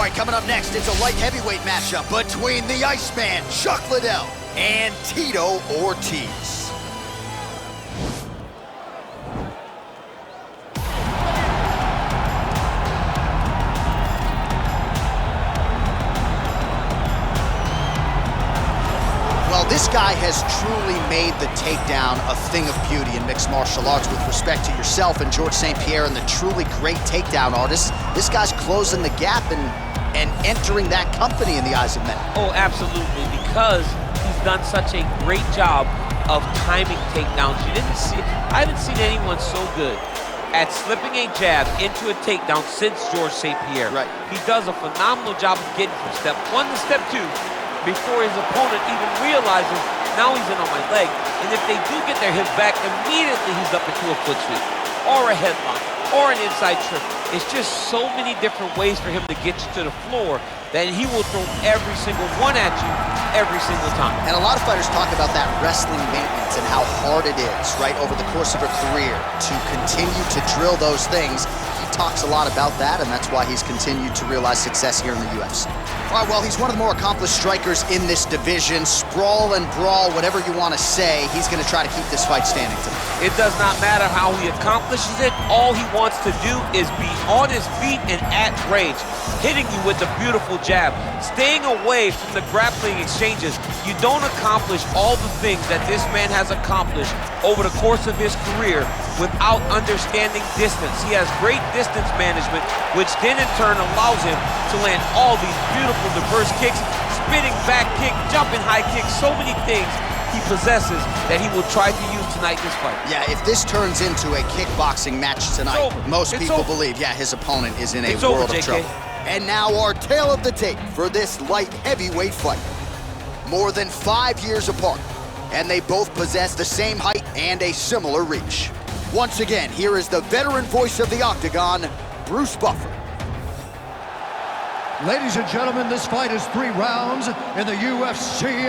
right, coming up next, it's a light heavyweight matchup between the Iceman, Liddell, and Tito Ortiz. Well, this guy has truly made the takedown a thing of beauty in mixed martial arts. With respect to yourself and George St. Pierre and the truly great takedown artists, this guy's closing the gap and entering that company in the eyes of men. Oh, absolutely, because he's done such a great job of timing takedowns. I haven't seen anyone so good at slipping a jab into a takedown since George St. Pierre. Right. He does a phenomenal job of getting from step one to step two before his opponent even realizes, now he's in on my leg. And if they do get their hips back, immediately he's up into a foot sweep, or a headlock, or an inside trip. It's just so many different ways for him to get you to the floor that he will throw every single one at you every single time. And a lot of fighters talk about that wrestling maintenance and how hard it is, right, over the course of a career to continue to drill those things. He talks a lot about that, and that's why he's continued to realize success here in the UFC. All right, well, he's one of the more accomplished strikers in this division. Sprawl and brawl, whatever you want to say, he's going to try to keep this fight standing tonight. It does not matter how he accomplishes it. All he wants to do is be on his feet and at range, hitting you with a beautiful jab, staying away from the grappling exchanges. You don't accomplish all the things that this man has accomplished over the course of his career without understanding distance. He has great distance management, which then in turn allows him to land all these beautiful diverse kicks, spinning back kick, jumping high kick, so many things he possesses that he will try to use tonight in this fight. Yeah, if this turns into a kickboxing match tonight, most people believe, yeah, his opponent is in a world of trouble. And now our tale of the tape for this light heavyweight fight. More than 5 years apart, and they both possess the same height and a similar reach. Once again, here is the veteran voice of the Octagon, Bruce Buffer. Ladies and gentlemen, this fight is 3 rounds in the UFC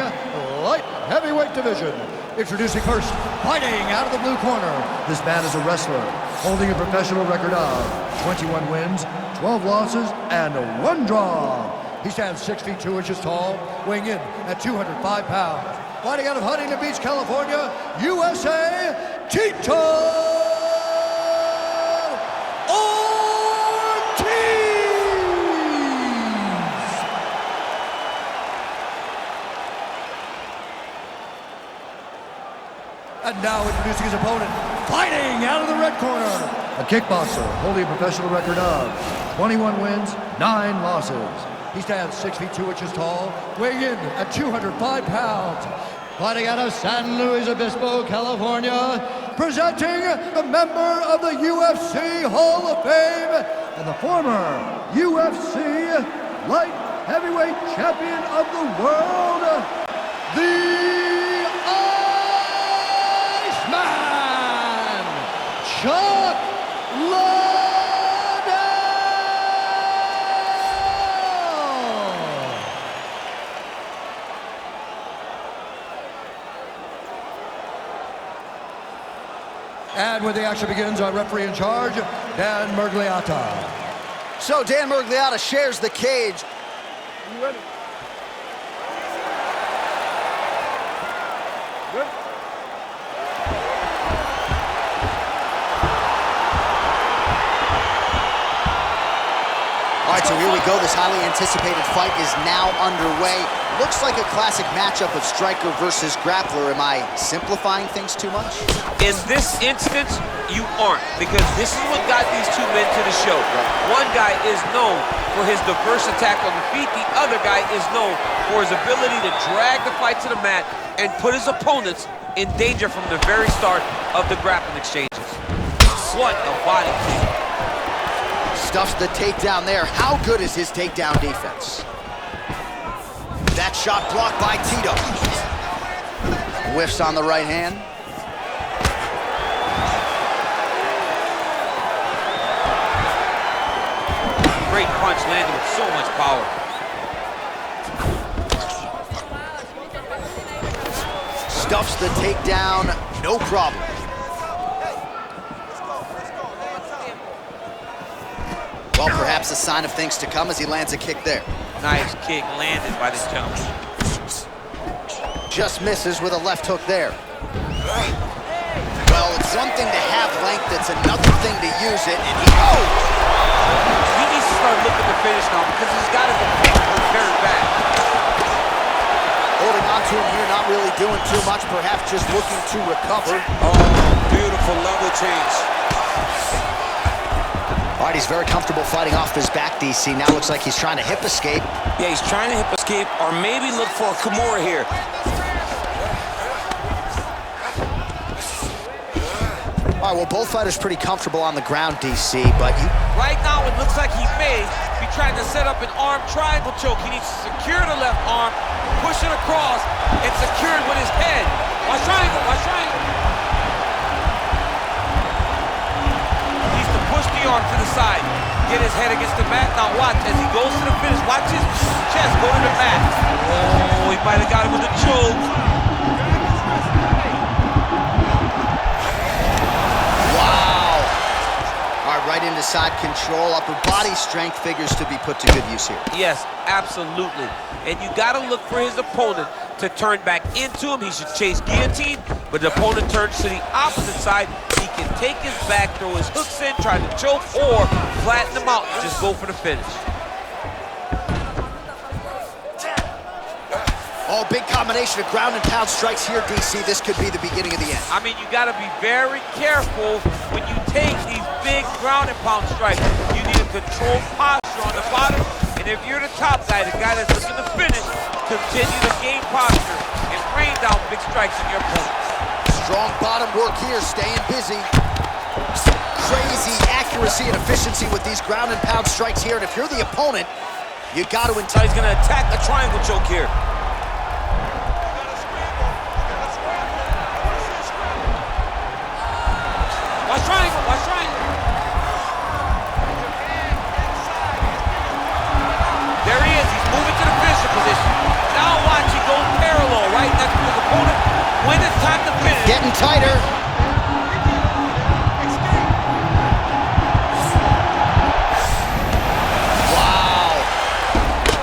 light heavyweight division. Introducing first, fighting out of the blue corner. This man is a wrestler, holding a professional record of 21 wins, 12 losses, and 1 draw. He stands 6 feet 2 inches tall, weighing in at 205 pounds. Fighting out of Huntington Beach, California, USA, Tito! And now introducing his opponent, fighting out of the red corner. A kickboxer holding a professional record of 21 wins, 9 losses. He stands 6 feet 2 inches tall, weighing in at 205 pounds. Fighting out of San Luis Obispo, California, presenting the member of the UFC Hall of Fame and the former UFC light heavyweight champion of the world, the Liddell! And when the action begins, our referee in charge, Dan Murgliata. So Dan Murgliata shares the cage. You ready? Good. All right, so here we go. This highly anticipated fight is now underway. Looks like a classic matchup of striker versus grappler. Am I simplifying things too much? In this instance, you aren't, because this is what got these two men to the show. Right. One guy is known for his diverse attack on the feet. The other guy is known for his ability to drag the fight to the mat and put his opponents in danger from the very start of the grappling exchanges. What a body kick. Stuffs the takedown there. How good is his takedown defense? That shot blocked by Tito. Whiffs on the right hand. Great punch landed with so much power. Stuffs the takedown, no problem. Well, perhaps a sign of things to come as he lands a kick there. Nice kick landed by this gentleman. Just misses with a left hook there. Well, it's one thing to have length, it's another thing to use it, and he needs to start looking to finish now because he's got his opponent very bad. Holding on to him here, not really doing too much, perhaps just looking to recover. Oh, beautiful level change. All right, he's very comfortable fighting off his back, DC. Now looks like he's trying to hip escape. Yeah, he's trying to hip escape or maybe look for a Kimura here. All right, well, both fighters pretty comfortable on the ground, DC, but you... Right now, it looks like he may be trying to set up an arm triangle choke. He needs to secure the left arm, push it across, and secure it with his head. Watch triangle, watch triangle. He needs to push the arm to the side, get his head against the mat. Now watch, as he goes to the finish, watch his chest go to the mat. Oh, he might have got him with a choke. Right into side control. Upper body strength figures to be put to good use here. Yes, absolutely. And you got to look for his opponent to turn back into him. He should chase guillotine, but the opponent turns to the opposite side. He can take his back, throw his hooks in, try to choke, or flatten him out and just go for the finish. Oh, big combination of ground and pound strikes here, DC. This could be the beginning of the end. I mean, you got to be very careful when you take these big ground and pound strikes. You need a controlled posture on the bottom, and if you're the top guy, the guy that's looking to finish, continue to gain posture and rain down big strikes on your opponent. Strong bottom work here, staying busy. Crazy accuracy and efficiency with these ground and pound strikes here, and if you're the opponent, you got to... So he's going to attack a triangle choke here. Watch triangle, watch triangle. There he is, he's moving to the finisher position. Now watch, he goes parallel right next to his opponent. When it's time to finish. Getting tighter. Wow.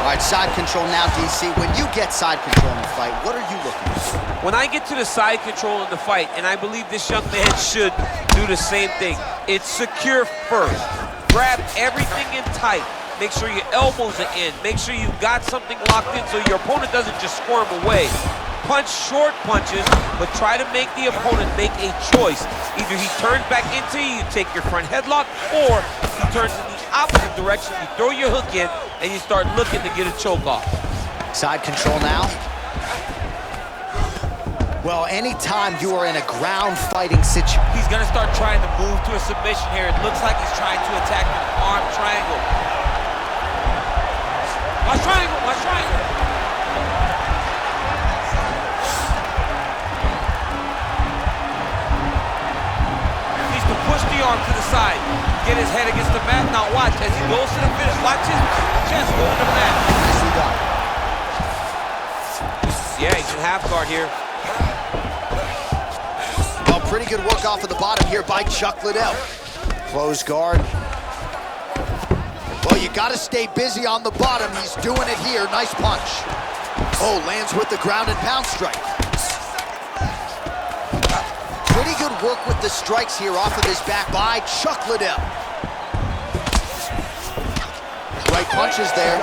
All right, side control now, DC. When you get side control in the fight, what are you looking for? When I get to the side control in the fight, and I believe this young man should do the same thing, it's secure first. Grab everything in tight. Make sure your elbows are in. Make sure you've got something locked in so your opponent doesn't just squirm away. Punch short punches, but try to make the opponent make a choice. Either he turns back into you, you take your front headlock, or he turns in the opposite direction, you throw your hook in, and you start looking to get a choke off. Side control now. Well, anytime you are in a ground fighting situation... He's gonna start trying to move to a submission here. It looks like he's trying to attack an arm triangle. Watch triangle, watch triangle. He needs to push the arm to the side. Get his head against the mat. Now watch, as he goes to the finish, watch his chest go to the mat. Yeah, he's in half guard here. Pretty good work off of the bottom here by Chuck Liddell. Close guard. Well, you got to stay busy on the bottom. He's doing it here. Nice punch. Oh, lands with the ground and pound strike. Pretty good work with the strikes here off of his back by Chuck Liddell. Right punches there.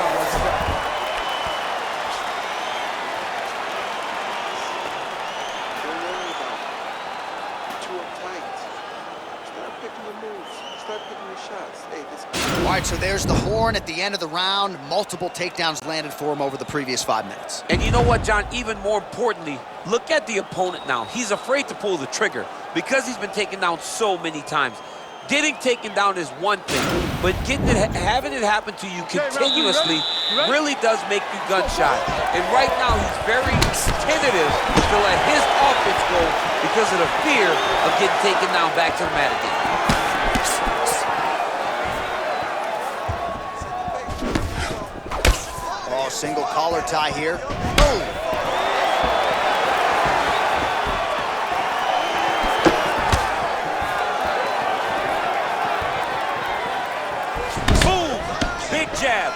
All right, so there's the horn at the end of the round. Multiple takedowns landed for him over the previous 5 minutes. And you know what, John? Even more importantly, look at the opponent now. He's afraid to pull the trigger because he's been taken down so many times. Getting taken down is one thing, but having it happen to you continuously really does make you gun shy. And right now, he's very tentative to let his offense go because of the fear of getting taken down back to the mat again. Oh, single collar tie here. Boom. Boom! jab.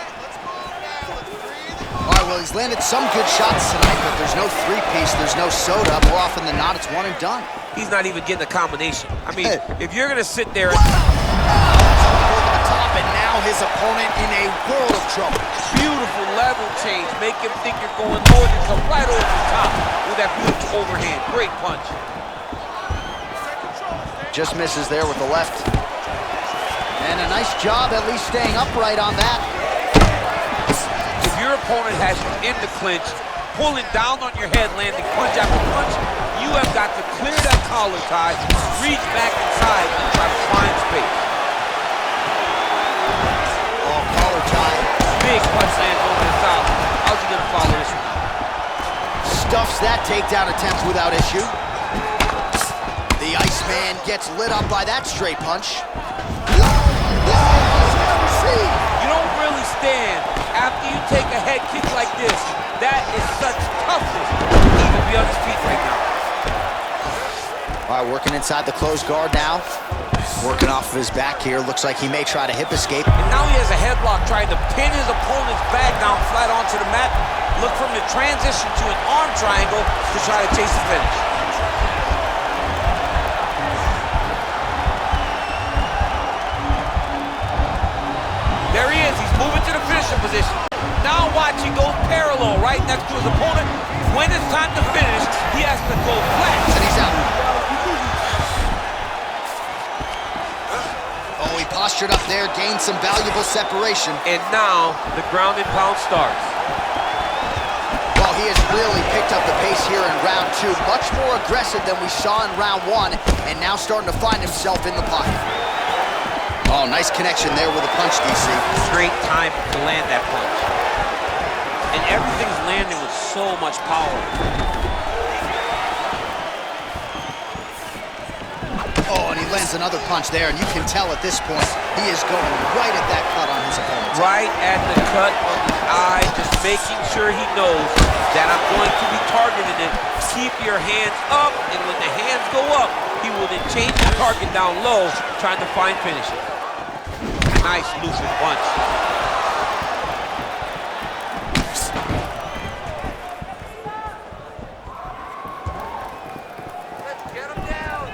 All right, well, he's landed some good shots tonight, but there's no three-piece, there's no soda. More often than not, it's one and done. He's not even getting a combination. I mean, if you're going to sit there... Over the top, and now his opponent in a world of trouble. Beautiful level change. Make him think you're going north and come right over the top with that beautiful overhand. Great punch. Just misses there with the left. And a nice job at least staying upright on that. If your opponent has you in the clinch, pulling down on your head, landing punch after punch, you have got to clear that collar tie, reach back inside, and try to find space. Oh, collar tie. Big punch lands over the top. How's he gonna follow this one? Stuffs that takedown attempt without issue. The Iceman gets lit up by that straight punch. You don't really stand after you take a head kick like this. That is such toughness. He can be on his feet right now. All right, working inside the closed guard now. Working off of his back here. Looks like he may try to hip escape. And now he has a headlock trying to pin his opponent's back down flat onto the mat. Look for him to transition to an arm triangle to try to chase the finish. There he is. He's moving to the finishing position. Now watch, he goes parallel right next to his opponent. When it's time to finish, he has to go flat. And he's out. Oh, he postured up there, gained some valuable separation. And now the ground and pound starts. Well, he has really picked up the pace here in round two. Much more aggressive than we saw in round one, and now starting to find himself in the pocket. Oh, nice connection there with a punch, DC. Great time to land that punch. And everything's landing with so much power. Oh, and he lands another punch there, and you can tell at this point, he is going right at that cut on his opponent. Right at the cut on the eye, just making sure he knows that I'm going to be targeting it. Keep your hands up, and when the hands go up, he will then change the target down low, trying to find finishes. Nice lucid punch. Let's get him down.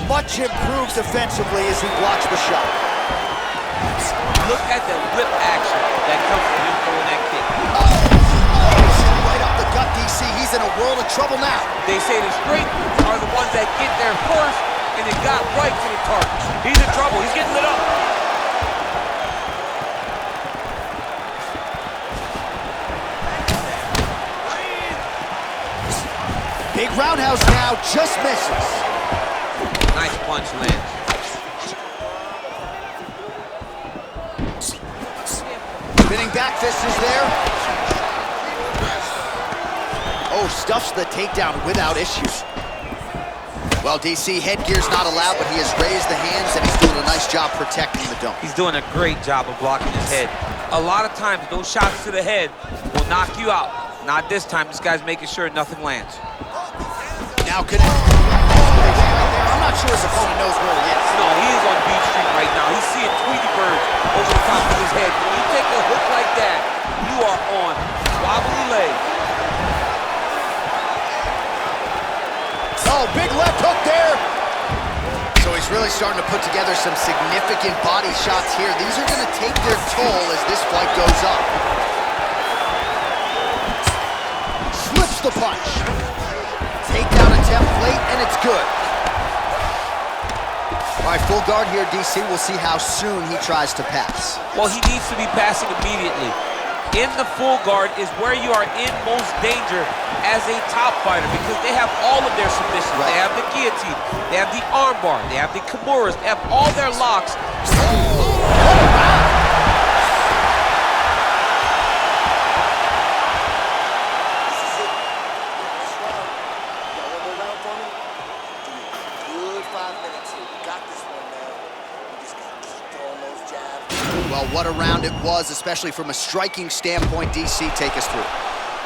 Much improved defensively as he blocks the shot. Look at the whip action that comes from him throwing that kick. Right up the gut, DC. He's in a world of trouble now. They say the straight are the ones that get there first, and it got right to the target. He's in trouble. He's getting lit up. Big roundhouse now, just misses. Nice punch lands. Spinning back fist is there. Oh, stuffs the takedown without issue. Well, DC, headgear's not allowed, but he has raised the hands, and he's doing a nice job protecting the dome. He's doing a great job of blocking his head. A lot of times, those shots to the head will knock you out. Not this time. This guy's making sure nothing lands. Now connect. I'm not sure his opponent knows where he is. No, he is on Beach Street right now. He's seeing Tweety birds over the top of his head. When you take a hook like that, you are on wobbly legs. Oh, big left hook there. So he's really starting to put together some significant body shots here. These are going to take their toll as this fight goes up. Slips the punch. Takedown attempt late, and it's good. All right, full guard here, DC. We'll see how soon he tries to pass. Well, he needs to be passing immediately. In the full guard is where you are in most danger as a top fighter because they have all of their submissions. Right. They have the guillotine, they have the armbar, they have the kimuras, they have all their locks. Well, what a round it was, especially from a striking standpoint. DC, take us through.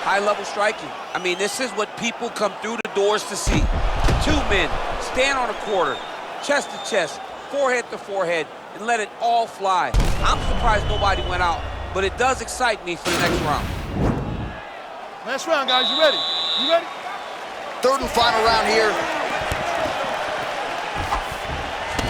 High-level striking. I mean, this is what people come through the doors to see. Two men stand on a quarter, chest to chest, forehead to forehead, and let it all fly. I'm surprised nobody went out, but it does excite me for the next round. Last round, guys. You ready? You ready? Third and final round here.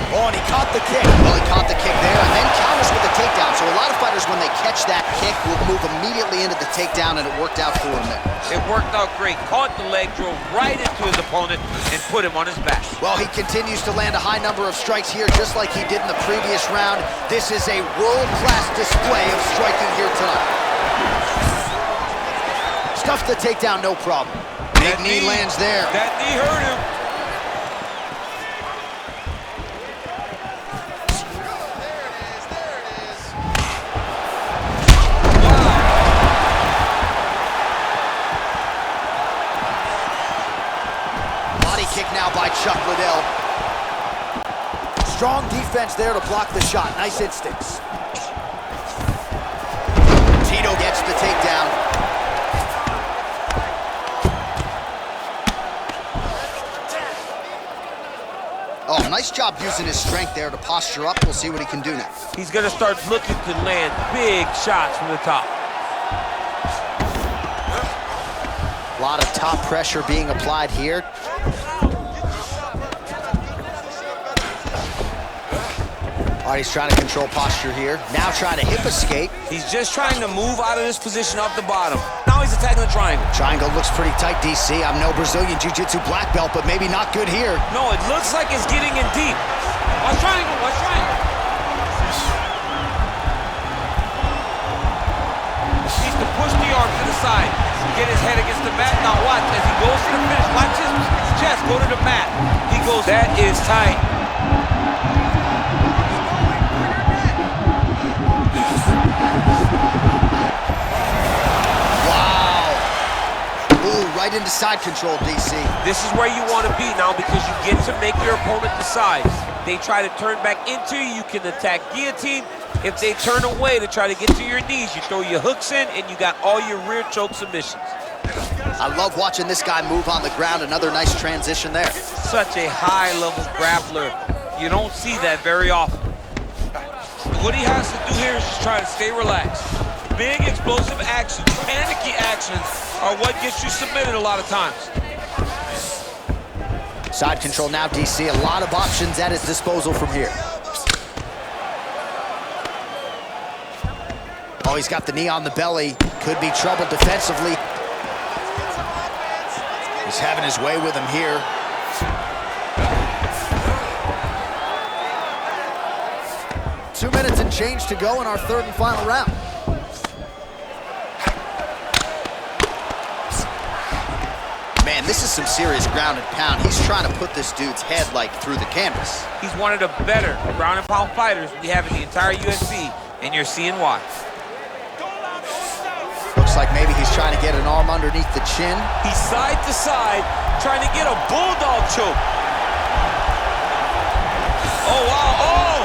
Oh, and he caught the kick. Well, he caught the kick there and then counters with the takedown. So a lot of fighters, when they catch that kick, will move immediately into the takedown, and it worked out for him there. It worked out great. Caught the leg, drove right into his opponent, and put him on his back. Well, he continues to land a high number of strikes here, just like he did in the previous round. This is a world-class display of striking here tonight. Stuffed the takedown, no problem. Big knee lands there. That knee hurt him. Kick now by Chuck Liddell. Strong defense there to block the shot. Nice instincts. Tito gets the takedown. Oh, nice job using his strength there to posture up. We'll see what he can do now. He's going to start looking to land big shots from the top. A lot of top pressure being applied here. All right, he's trying to control posture here. Now trying to hip escape. He's just trying to move out of this position off the bottom. Now he's attacking the triangle. Triangle looks pretty tight, DC. I'm no Brazilian Jiu-Jitsu black belt, but maybe not good here. No, it looks like it's getting in deep. Watch triangle, watch triangle. Needs to push the arm to the side. Get his head against the mat. Now watch, as he goes to the finish, watch his chest go to the mat. He goes, that is tight. Right into side control, DC. This is where you want to be now because you get to make your opponent decide. They try to turn back into you, you can attack guillotine. If they turn away to try to get to your knees, you throw your hooks in and you got all your rear choke submissions. I love watching this guy move on the ground. Another nice transition there. Such a high-level grappler. You don't see that very often. What he has to do here is just try to stay relaxed. Big explosive actions, panicky actions are what gets you submitted a lot of times. Side control now, DC. A lot of options at his disposal from here. Oh, he's got the knee on the belly. Could be trouble defensively. He's having his way with him here. Two minutes and change to go in our third and final round. Man, this is some serious ground and pound. He's trying to put this dude's head like through the canvas. He's one of the better ground and pound fighters we have in the entire UFC, and you're seeing why. Looks like maybe he's trying to get an arm underneath the chin. He's side to side, trying to get a bulldog choke. Oh, wow, oh!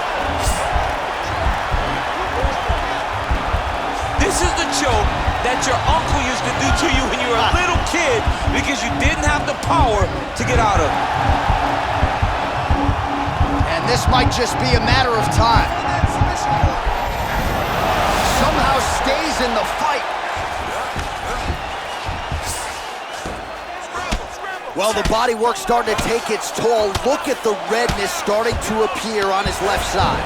This is the choke that your uncle used to do to you when you were a little kid because you didn't have the power to get out of it. And this might just be a matter of time. Somehow stays in the fight. Well, the body work's starting to take its toll. Look at the redness starting to appear on his left side.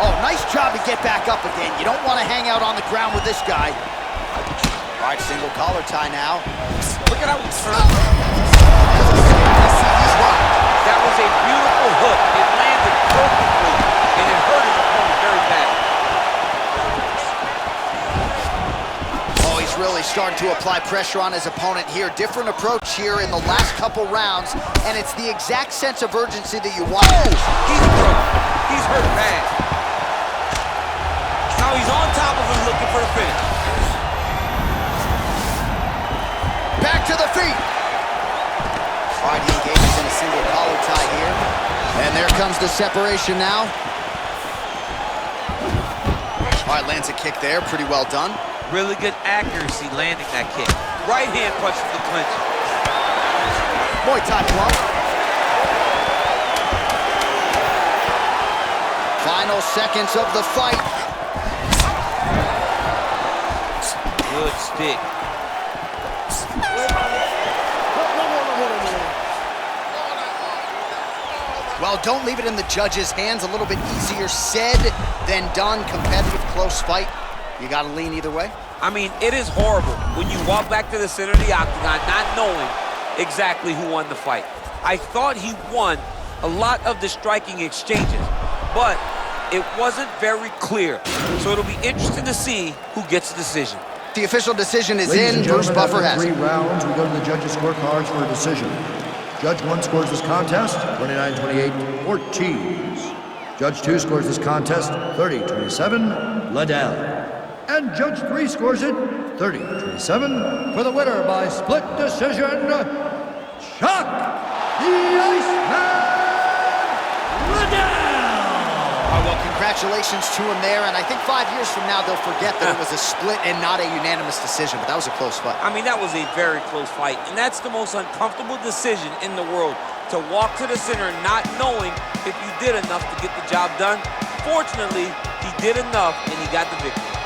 Oh, nice job to get back up again. You don't want to hang out on the ground with this guy. All right, single collar tie now. Look at how he turned. That was a beautiful hook. It landed perfectly, and it hurt his opponent very bad. Oh, he's really starting to apply pressure on his opponent here. Different approach here in the last couple rounds, and it's the exact sense of urgency that you want. Oh, he's broke. He's hurt bad. Now he's on top of him looking for the finish. Back to the feet. All right, he engages in a single collar tie here. And there comes the separation now. All right, lands a kick there. Pretty well done. Really good accuracy landing that kick. Right hand punches the clinch. Muay Thai club. seconds of the fight. Good stick. Well, don't leave it in the judges' hands. A little bit easier said than done. Competitive, close fight. You got to lean either way. I mean, it is horrible when you walk back to the center of the octagon not knowing exactly who won the fight. I thought he won a lot of the striking exchanges, but it wasn't very clear. So it'll be interesting to see who gets the decision. The official decision is Ladies in. and Bruce gentlemen, Buffer after has 3 it. rounds, we go to the judges' scorecards for a decision. Judge 1 scores this contest 29-28, Ortiz. Judge 2 scores this contest 30-27, Liddell. And Judge 3 scores it 30-27 for the winner by split decision, Chuck the Iceman Liddell! Well, congratulations to him there, and I think 5 years from now they'll forget that it was a split and not a unanimous decision, but that was a close fight. I mean, that was a very close fight, and that's the most uncomfortable decision in the world, to walk to the center not knowing if you did enough to get the job done. Fortunately, he did enough, and he got the victory.